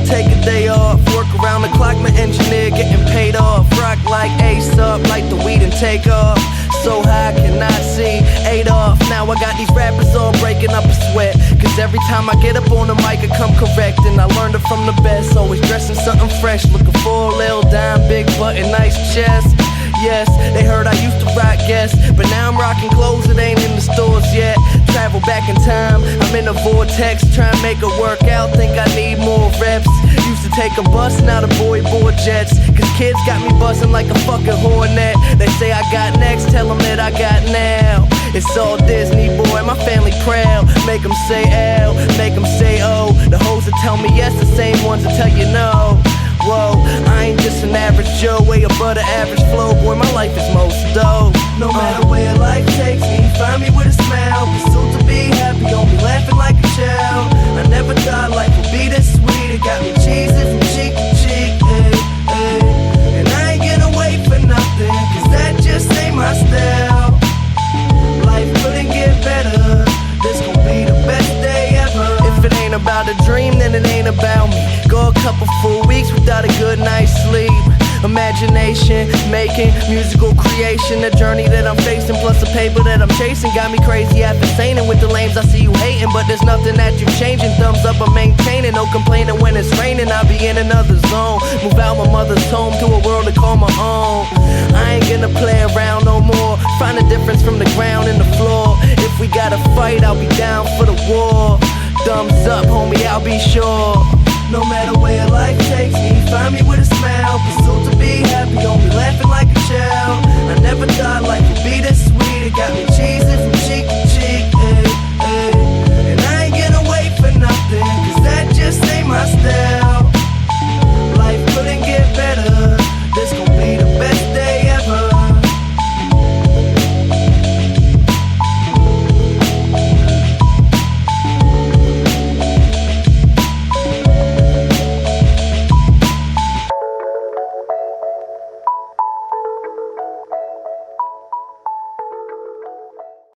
Take a day off, work around the clock, my engineer getting paid off. Rock like Ace up, like the weed and take off. So high I cannot see Adolf. Now I got these rappers all breaking up a sweat, cause every time I get up on the mic I come correct. And I learned it from the best, always dressing something fresh. Looking for a little dime, big butt and nice chest. Yes, they heard I used to rock guests, but now I'm rocking clothes that ain't in the stores yet. Travel back in time, I'm in a vortex, trying to make it work out, think I need more reps. Used to take a bus, now the boy board jets, cause kids got me buzzing like a fucking hornet. They say I got next, tell them that I got now. It's all Disney, boy, my family proud. Make them say L, make them say O. The hoes that tell me yes, the same ones that tell you no. Whoa, I ain't just an average Joe, way above the average flow. Boy, my life is most dope. No matter where life takes me, find me with a smile. Pursuit to be happy, don't be laughing like a child. I never thought life would be this sweet. It got me cheesy from cheek to cheek, ay, ay. And I ain't gonna wait for nothing, cause that just ain't my style. Life couldn't get better, this gon' be the best day ever. If it ain't about a dream, then it ain't about me. Go a couple full weeks without a good night's sleep. Imagination, making musical creation. The journey that I'm facing, plus the paper that I'm chasing, got me crazy after saying with the lames I see you hating. But there's nothing that you changing, thumbs up I'm maintaining. No complaining when it's raining, I'll be in another zone. Move out my mother's home to a world to call my own. I ain't gonna play around no more, find a difference from the ground and the floor. If we gotta fight, I'll be down for the war. Thumbs up, homie, I'll be sure. No matter where life takes me, find me with a smile. Pursuit to be happy, don't be laughing like a child. I never thought life would be this sweet. It got